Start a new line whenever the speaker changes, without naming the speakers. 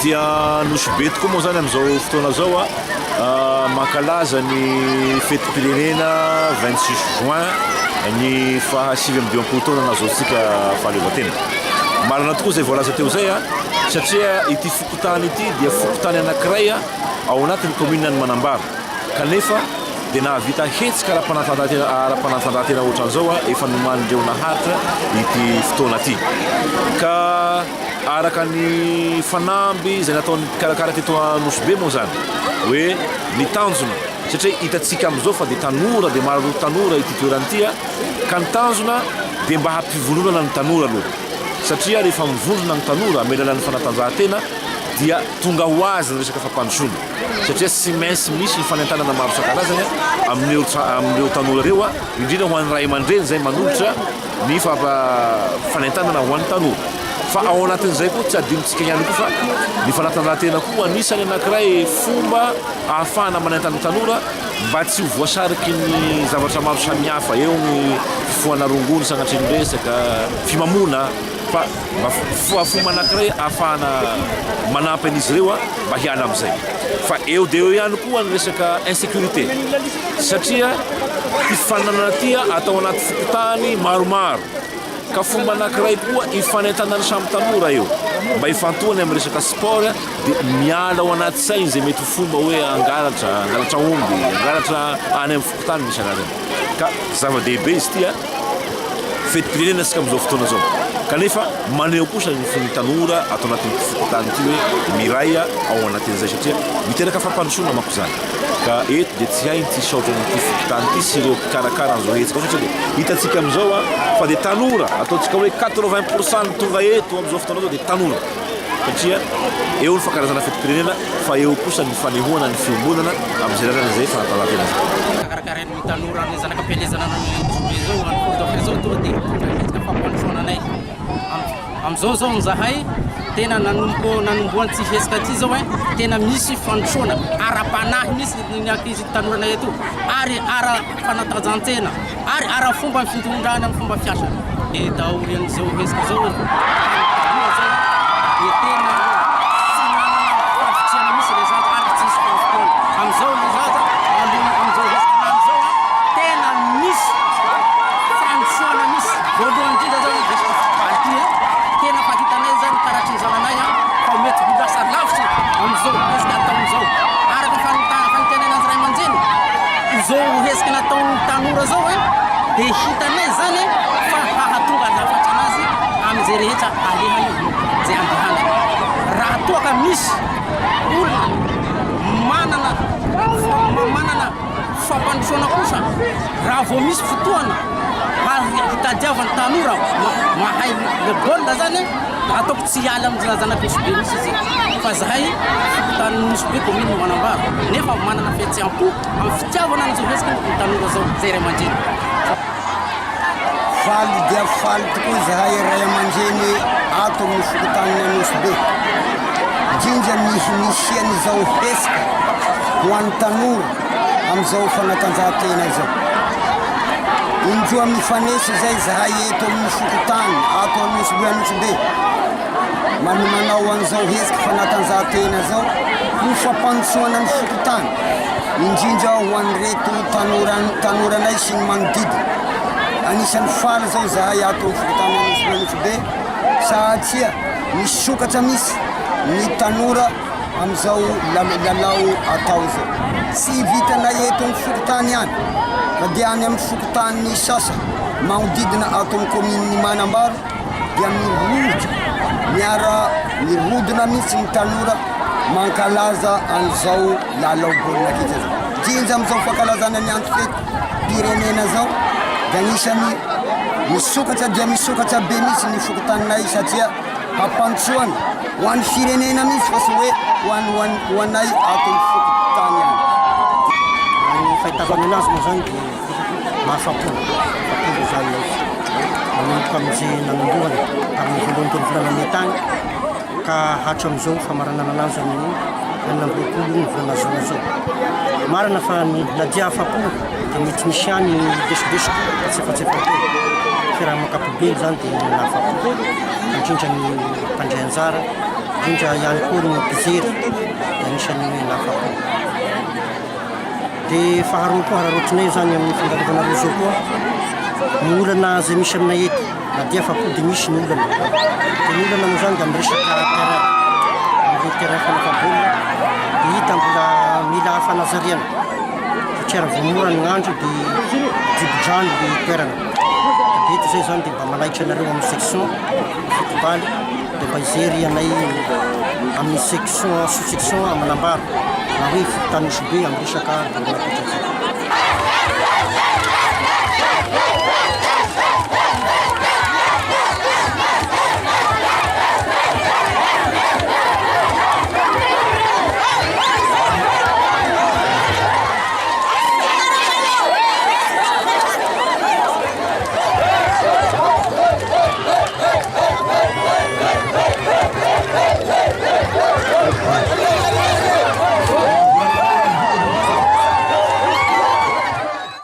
Dia Nosy tokoa moa zany amizao fotoana zao mankalaza ny fetim-pirenena 26 juin ny fahasivy amby dimampolo taona nahazoantsika fahaleovan-tena. Marina tokoa zay voalaza teo zay satria ity fokotany ity dia fokotany anankiray ao anatin'ny commune ny Manambara kanefa dia nahavita hetsika ara-panatanjahantena ohatran'izao efa nomanindreo naharitra ity fotoana ity ka araka ny fanamby zay nataony karakara teto Nosy moa zany hoe nitanjona satria hitantsika amizao fa dia tanora dia maro tanora ity toerana ity ka nitanjona dia mba hampivondronana ny tanora aloha satria rehefa mivondrona ny tanora amin'ny alalan'ny fanatanjahantena dia tonga ho azy ny resaka fampandrosoana satria tsy maintsy misy ny fanentanana maro isan-karazany amin'ireo tanora ireo indrindra ho an'ny ray aman-dreny zay manolotra ny fanentanana ho an'ny tanora fa ao anatin'izay koa tsy adinontsika ihany koa fa ny fanatanjahantena koa anisany anankiray fomba ahafahana manentana ny tanora mba tsy ho voasariky ny zavatra maro samihafa eo ny fifohana rongony sanatry ny resaka fimamona fa fomba anankiray ahafahana manampy an'izy ireo mba hiala amin'izay fa eo dia eo ihany koa ny resaka insécurité satria hifananana ty atao anaty fokotany maromaro ka fomba anankiray koa hifanentanany samy tanora eo mba hifantohany amin'ny resaka sport dia miala ao anaty sainy zay mety fomba hoe angalatra omby angalatra any amin'ny fokotany misy anazany ka zava-dehibe izy ty fetim-pirenena sika amizao fotoana zao kanefa maneho kosa ny tanora atao anatin'ny fokotany ity hoe miray ao anatin'izay satria miteraka fampandrosoana manko zany ka eto dia tsy hay ty saotra nyty fokotany ity sy ireo mpikarakara an'izao hetsika satria dia hitantsika amizao fa dia tanora ataontsika hoe 80% tonga eto amizao fotoana zao dia tanora satria eo ny fankarazana fetim-pirenena fa eo kosa ny fanehoana ny fiombonana amin'izay lalana zay fanatanjahantena zay
karakarain'ny tanora ny zanakam-pielezana ny zao any zao tonga dia hetsika fampandrosoana anay amizao zao zahay tena nanomboany tsy hesika ty zao tena misy fandrosoana ara-panahy misy ny ankizy tanorana eto ary ara-fanatanjahantena ary ara-fomba fitondrany amin'ny fomba fiasana dia dahory an'izao hesika zao dia tena tsy manana favitriana misy le zaza ary tsisy fanfotoana amizao le zaza amizao hesika amizao tena misy fandrosoana misy voalohany indrindra zao resaka alty tena fahitanay zany karatry ny zananay fa mety ho lasa lavitry amizao hesika ataon'izao araka fanitenana azy ray aman-dreny izao hesika nataon'ny tanora zao dia hitanay zany fa hahatonga lafatra anazy amin'izay rehetra alehany zay andehana raha toa ka misy olona manana fampandrosoana kosa raha vao misy fotoana hitadiavany tanora mahay le baolina zany ataoko tsy hiala amin'ny zanaky Nosy misy izy fa zahay fokotany Nosy commune Manambara nefa manana fihetseham-po amin'ny fitiavana an'izao hesika ny tanora zao zay ray aman-dreny
faly dia faly tokoa zahay ray aman-dreny ato amin'ny fokotanina Nosy indrindra nisian'izao hesika ho an'ny tanora amin'izao fanatanjahantena zao indroa mifanesy zay zahay eto amin'ny fokotany ato amin'ny Nosy manao an'izao hesika fanatanjahantena zao ho fampandrosoana ny fokotany indrindra ho an'ireto tanoranay sy ny manodidina anisan'ny faly zao zahay ato amin'ny fokotany Nosy satria misokatra misy ny tanora amizao lalao atao zao tsy vitanay eto amin'ny fokotany ihany fa dia any amin'ny fokotany sasa manodidina ato amin'ny commune Manambara dia mirodina misy ny tanora mankalaza an'izao lalao baolina kitra zao indrindra amizao fankalazana ny antom-pirenena zao dia anisany misokatra be misy ny fokotaninay satria hampandrosoana ho an'ny firenena misy fa sy hoe ho anay ato amin'ny fokotany ihany
fahitavana anazy moa zany dia mahafapo zany manomboka amin'izay nanombohany amin'ny voalohany teny volana may tany ka hatro amin'izao famaranana anazy amin'ny 20 ny volana zona zao. Marina fa na dia afa-po dia mety misy any desodesoko tsefatsefako raha makapobeny zany dia nafa-po indrindra ny mpandray anjara indrindra ihany koa ny mpijery dia anisan'ny nafa-po. Dia faharoa koa raha roatrinay zany amin'ny fandalovana roa zao koa ny olana zay misy aminay eto na dia afa-po dia misy ny olana dia ny olana moa zany dia amin'ny resaka terrain amin'ny terrain fanafabolina dia hita mbola mila fanazariana satria raha vao mora ny andro dia dibo-drano ny toerana. Dia eto zay zany dia mba malaitra anareo amin'ny section football dia mba hijery anay amin'ny section sous section Manambara na hoe Tanosobe amin'ny resaka baolina kitra.